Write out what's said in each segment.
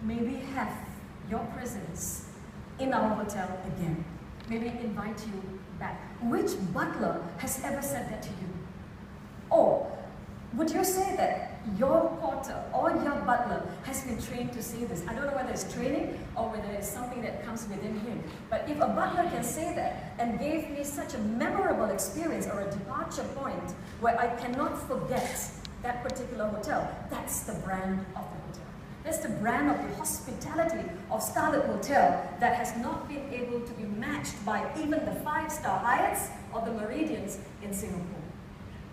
maybe have your presence in our hotel again. Maybe invite you back. Which butler has ever said that to you? Or would you say that your porter or your butler has been trained to say this? I don't know whether it's training or whether it's something that comes within him. But if a butler can say that and gave me such a memorable experience or a departure point where I cannot forget that particular hotel, that's the brand of the hotel. That's the brand of the hospitality of Scarlet Hotel that has not been able to be matched by even the 5-star Hyatts or the Meridians in Singapore.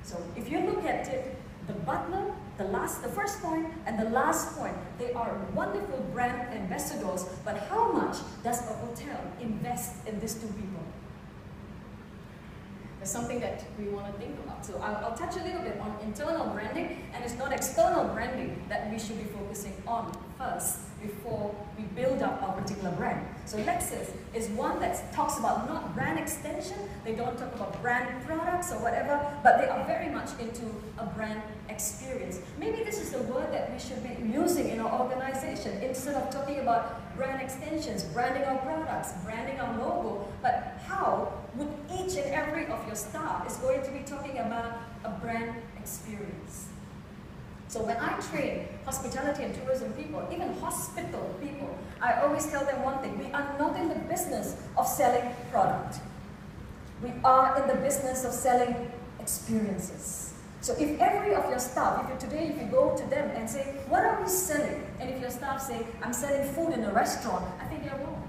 So if you look at it, the butler, the first point and the last point, they are wonderful brand ambassadors, but how much does a hotel invest in these two people? It's something that we want to think about. So I'll touch a little bit on internal branding, and it's not external branding that we should be focusing on first before we build up our particular brand. So Lexus is one that talks about not brand extension, they don't talk about brand products or whatever, but they are very much into a brand experience. Maybe this is the word that we should be using in our organization instead of talking about brand extensions, branding our products, branding our logo, but how would each and every of your staff is going to be talking about a brand experience. So when I train hospitality and tourism people, even hospital people, I always tell them one thing: we are not in the business of selling product. We are in the business of selling experiences. So if every of your staff, if you go to them and say, what are we selling? And if your staff say, I'm selling food in a restaurant, I think you're wrong.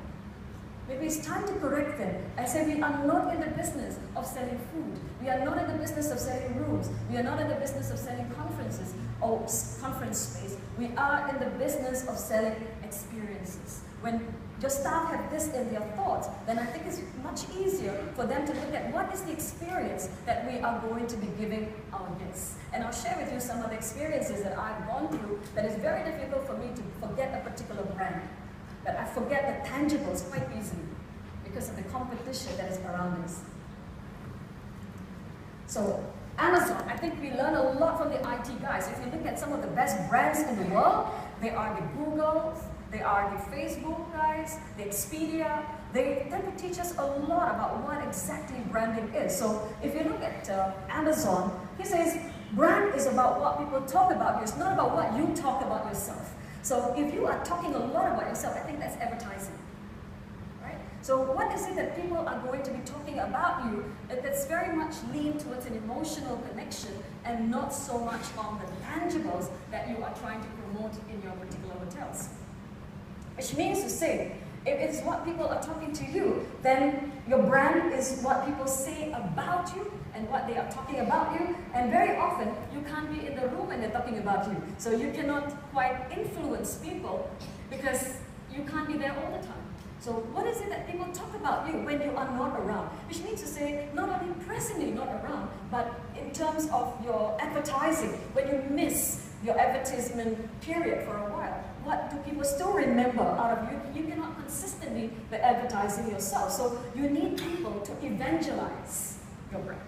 Maybe it's time to correct them and say we are not in the business of selling food. We are not in the business of selling rooms. We are not in the business of selling conferences or conference space. We are in the business of selling experiences. When your staff have this in their thoughts, then I think it's much easier for them to look at what is the experience that we are going to be giving our guests. And I'll share with you some of the experiences that I've gone through that is very difficult for me to forget a particular brand. But I forget the tangibles quite easily because of the competition that is around us. So Amazon, I think we learn a lot from the IT guys. If you look at some of the best brands in the world, they are the Googles, they are the Facebook guys, the Expedia. They tend to teach us a lot about what exactly branding is. So if you look at Amazon, he says brand is about what people talk about you. It's not about what you talk about yourself. So if you are talking a lot about yourself, I think that's advertising, right? So what is it that people are going to be talking about you that's very much leaned towards an emotional connection and not so much on the tangibles that you are trying to promote in your particular hotels? Which means to say, if it's what people are talking to you, then your brand is what people say about you and what they are talking about you, and very often you can't be in the room when they're talking about you. So you cannot quite influence people because you can't be there all the time. So what is it that people talk about you when you are not around? Which means to say, not only presently not around, but in terms of your advertising, when you miss your advertisement period for a while, what do people still remember out of you? You cannot consistently be advertising yourself. So you need people to evangelize your brand.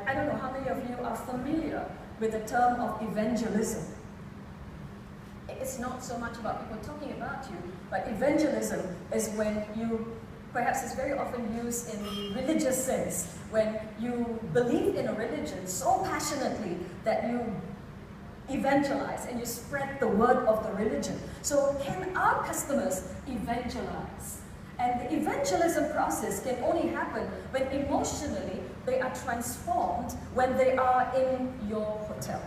I don't know how many of you are familiar with the term of evangelism. It's not so much about people talking about you, but evangelism is when you, perhaps it's very often used in the religious sense, when you believe in a religion so passionately that you evangelize and you spread the word of the religion. So can our customers evangelize? And the evangelism process can only happen when emotionally they are transformed when they are in your hotel.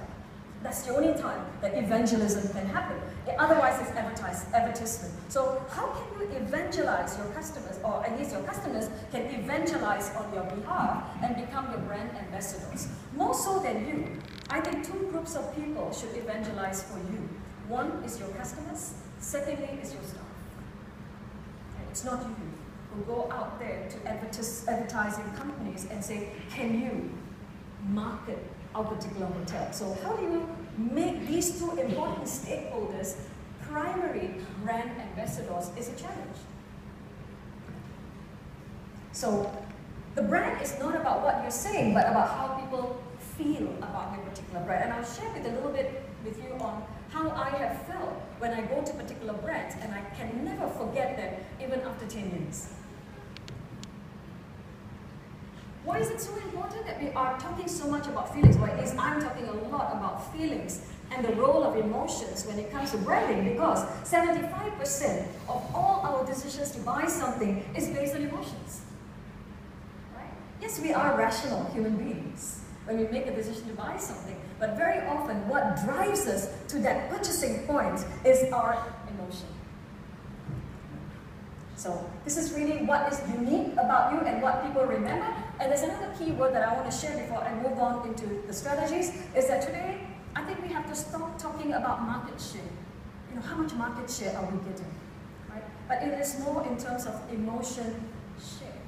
That's the only time that evangelism can happen. Otherwise, it's advertisement. So how can you evangelize your customers, or at least your customers can evangelize on your behalf and become your brand ambassadors? More so than you, I think two groups of people should evangelize for you. One is your customers, secondly is your staff. It's not you who go out there to advertising companies and say, can you market our particular hotel? So how do you make these two important stakeholders primary brand ambassadors is a challenge. So the brand is not about what you're saying, but about how people feel about your particular brand. And I'll share with a little bit with you on how I have felt when I go to particular brands, and I can never forget them even after 10 years. Why is it so important that we are talking so much about feelings? Well, at least I'm talking a lot about feelings and the role of emotions when it comes to branding, because 75% of all our decisions to buy something is based on emotions. Right? Yes, we are rational human beings when we make a decision to buy something, but very often what drives us to that purchasing point is our emotion. So this is really what is unique about you and what people remember. And there's another key word that I want to share before I move on into the strategies, is that today, I think we have to stop talking about market share. You know, how much market share are we getting, right? But it is more in terms of emotion share.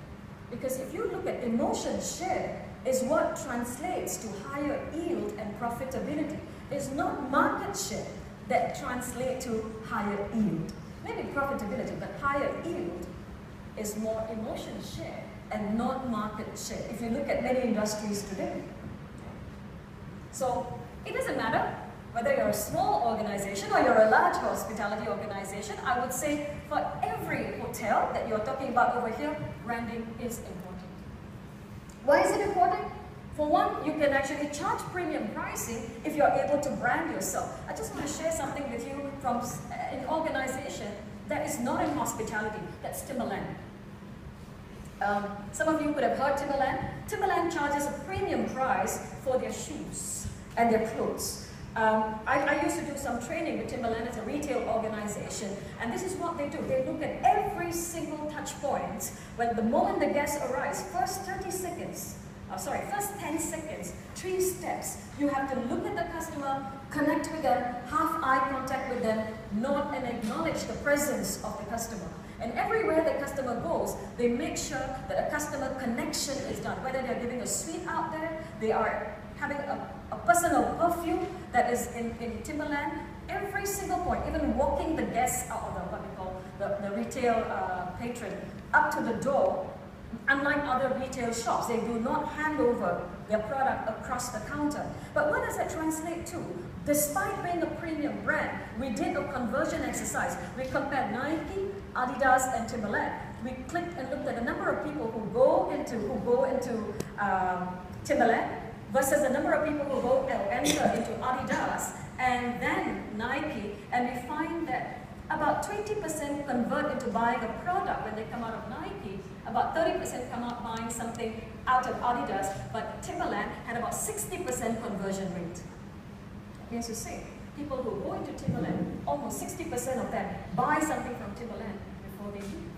Because if you look at emotion share, is what translates to higher yield and profitability. It's not market share that translates to higher yield. Maybe profitability, but higher yield is more emotion share and not market share, if you look at many industries today. So it doesn't matter whether you're a small organization or you're a large hospitality organization. I would say for every hotel that you're talking about over here, branding is important. Why is it important? For one, you can actually charge premium pricing if you're able to brand yourself. I just want to share something with you from an organization that is not in hospitality. That's Timberland. Some of you would have heard Timberland. Timberland charges a premium price for their shoes and their clothes. I used to do some training with Timberland as a retail organization, and this is what they do. They look at every single touch point. When the moment the guest arrives, first 10 seconds, 3 steps. You have to look at the customer, connect with them, have eye contact with them, nod and acknowledge the presence of the customer. And everywhere the customer goes, they make sure that a customer connection is done. Whether they're giving a sweet out there, they are having a personal perfume that is in Timberland. Every single point, even walking the guests out of what we call the retail patron up to the door. Unlike other retail shops, they do not hand over their product across the counter. But what does that translate to? Despite being a premium brand, we did a conversion exercise. We compared Nike, Adidas, and Timberland. We clicked and looked at the number of people who go into Timberland versus the number of people who enter into Adidas and then Nike, and we find that about 20% convert into buying a product when they come out of Nike, about 30% come out buying something out of Adidas, but Timberland had about 60% conversion rate. That means to say, people who go into Timberland, almost 60% of them buy something from Timberland before they leave.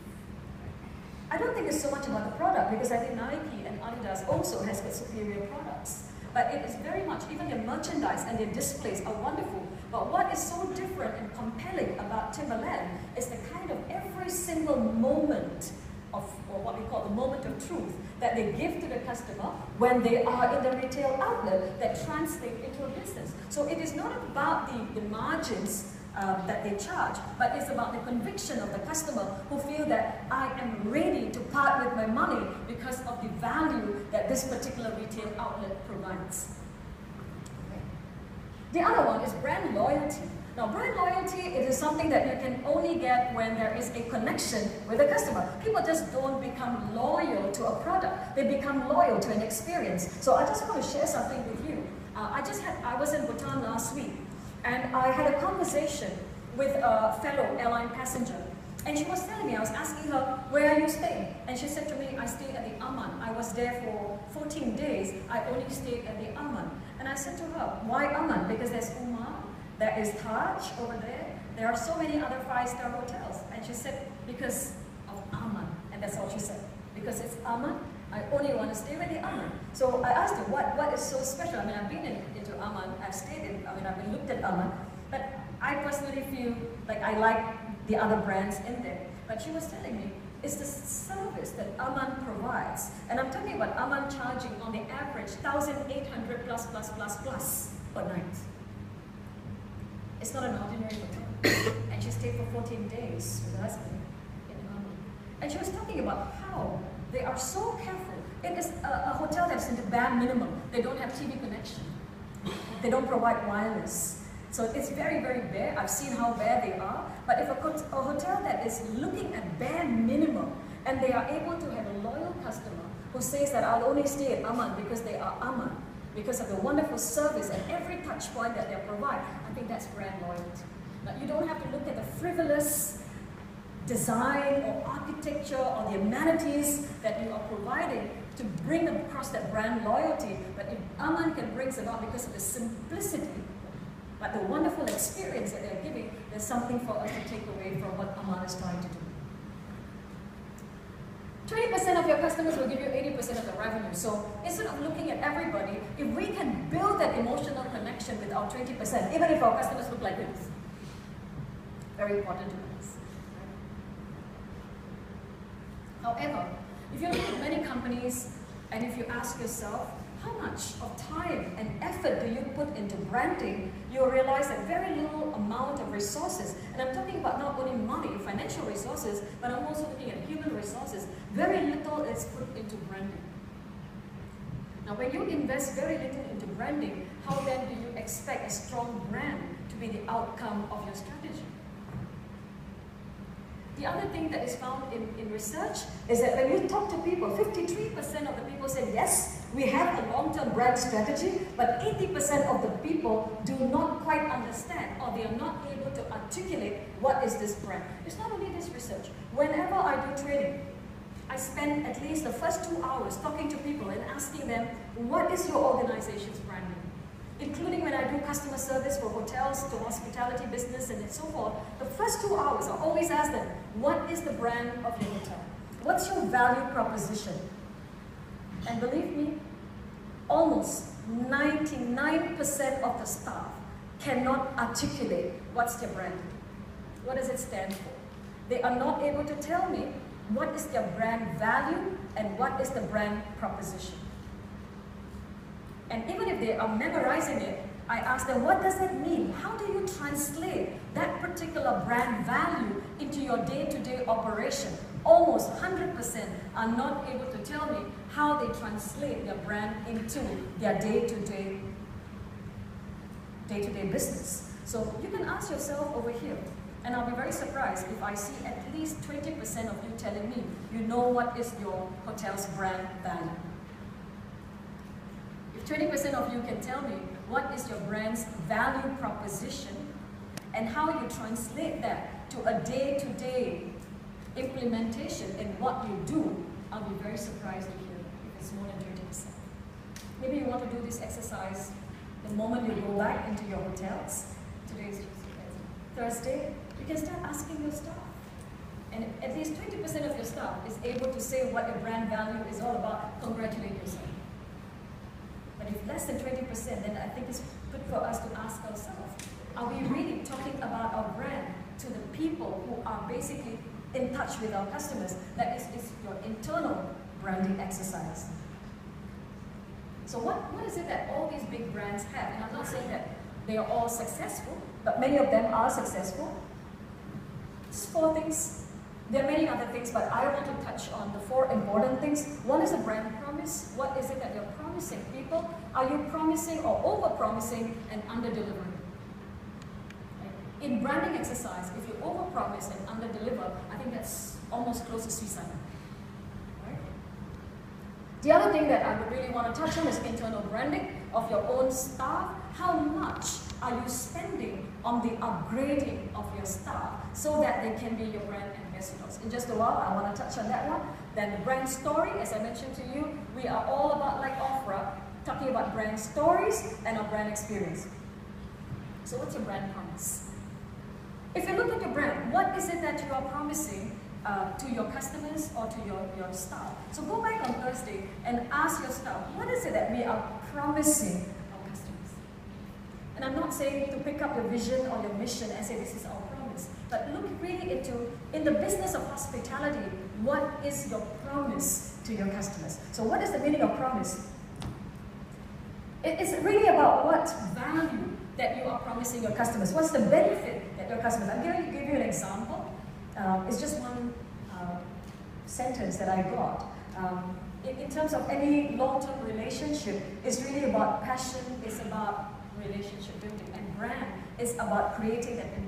I don't think it's so much about the product, because I think Nike and Adidas also has got superior products. But it is very much, even their merchandise and their displays are wonderful. But what is so different and compelling about Timberland is the kind of every single moment of, or what we call the moment of truth, that they give to the customer when they are in the retail outlet that translate into a business. So it is not about the margins that they charge, but it's about the conviction of the customer who feel that I am ready to part with my money because of the value that this particular retail outlet provides. Okay. The other one is brand loyalty. Now, brand loyalty, it is something that you can only get when there is a connection with the customer. People just don't become loyal to a product. They become loyal to an experience. So I just want to share something with you. I was in Bhutan last week, and I had a conversation with a fellow airline passenger. And she was telling me, I was asking her, where are you staying? And she said to me, I stayed at the Aman. I was there for 14 days. I only stayed at the Aman. And I said to her, why Aman? Because there's Umar, there is Taj over there. There are so many other 5-star hotels. And she said, because of Aman. And that's all she said. Because it's Aman, I only want to stay with the Aman. So I asked her, what is so special? I mean, I've been into Aman, I've been looked at Aman, but I personally feel like I like the other brands in there. But she was telling me, it's the service that Aman provides. And I'm talking about Aman charging on the average 1,800 plus per night. It's not an ordinary hotel. And she stayed for 14 days with her husband in Aman. And she was talking about how they are so careful. It is a hotel that's in the bare minimum. They don't have TV connection. They don't provide wireless. So it's very, very bare. I've seen how bare they are. But if a hotel that is looking at bare minimum, and they are able to have a loyal customer who says that I'll only stay at Aman because they are Aman, because of the wonderful service and every touch point that they provide, I think that's brand loyalty. Now, you don't have to look at the frivolous design or architecture or the amenities that you are providing to bring across that brand loyalty, but if Aman can bring it about because of the simplicity, but the wonderful experience that they're giving, there's something for us to take away from what Aman is trying to do. 20% of your customers will give you 80% of the revenue. So instead of looking at everybody, if we can build that emotional connection with our 20%, even if our customers look like this, very important to us. However, if you look at many companies and if you ask yourself, how much of time and effort do you put into branding, you'll realize that very little amount of resources, and I'm talking about not only money, financial resources, but I'm also looking at human resources, very little is put into branding. Now when you invest very little into branding, how then do you expect a strong brand to be the outcome of your strategy? The other thing that is found in research is that when you talk to people, 53% of the people say, yes, we have a long-term brand strategy, but 80% of the people do not quite understand or they are not able to articulate what is this brand. It's not only this research. Whenever I do training, I spend at least the first 2 hours talking to people and asking them, what is your organization's branding? Including when I do customer service for hotels, to hospitality business, and so forth, the first 2 hours I always ask them, what is the brand of your hotel? What's your value proposition? And believe me, almost 99% of the staff cannot articulate what's their brand. What does it stand for? They are not able to tell me what is their brand value and what is the brand proposition. And even if they are memorizing it, I ask them, what does that mean? How do you translate that particular brand value into your day-to-day operation? Almost 100% are not able to tell me how they translate their brand into their day-to-day business. So you can ask yourself over here, and I'll be very surprised if I see at least 20% of you telling me you know what is your hotel's brand value. If 20% of you can tell me what is your brand's value proposition and how you translate that to a day-to-day implementation in what you do, I'll be very surprised to hear if it's more than 20%. Maybe you want to do this exercise the moment you go back into your hotels. Today is Thursday. You can start asking your staff. And if at least 20% of your staff is able to say what your brand value is all about, congratulate yourself. But if less than 20%, then I think it's good for us to ask ourselves, are we really talking about our brand to the people who are basically in touch with our customers? That is your internal branding exercise. So what is it that all these big brands have? And I'm not saying that they are all successful, but many of them are successful. Just 4 things. There are many other things, but I want to touch on the 4 important things. One is a brand promise. What is it that you're promising people? Are you promising or over-promising and under-delivering? In branding exercise, if you over-promise and under-deliver, I think that's almost close to suicide. Right? The other thing that I would really want to touch on is internal branding of your own staff. How much are you spending on the upgrading of your staff so that they can be your brand ambassadors? In just a while, I want to touch on that one. Then the brand story, as I mentioned to you, we are all about, like Ofra, talking about brand stories and our brand experience. So what's your brand promise? If you look at your brand, what is it that you are promising to your customers or to your staff? So go back on Thursday and ask your staff, what is it that we are promising our customers? And I'm not saying to pick up your vision or your mission and say this is our promise, but look really into, in the business of hospitality, what is your promise to your customers? So what is the meaning of promise? It's really about what value that you are promising your customers. What's the benefit that your customers? I'm going to give you an example. It's just one sentence that I got. In terms of any long-term relationship, it's really about passion, it's about relationship building, and brand is about creating an emotion.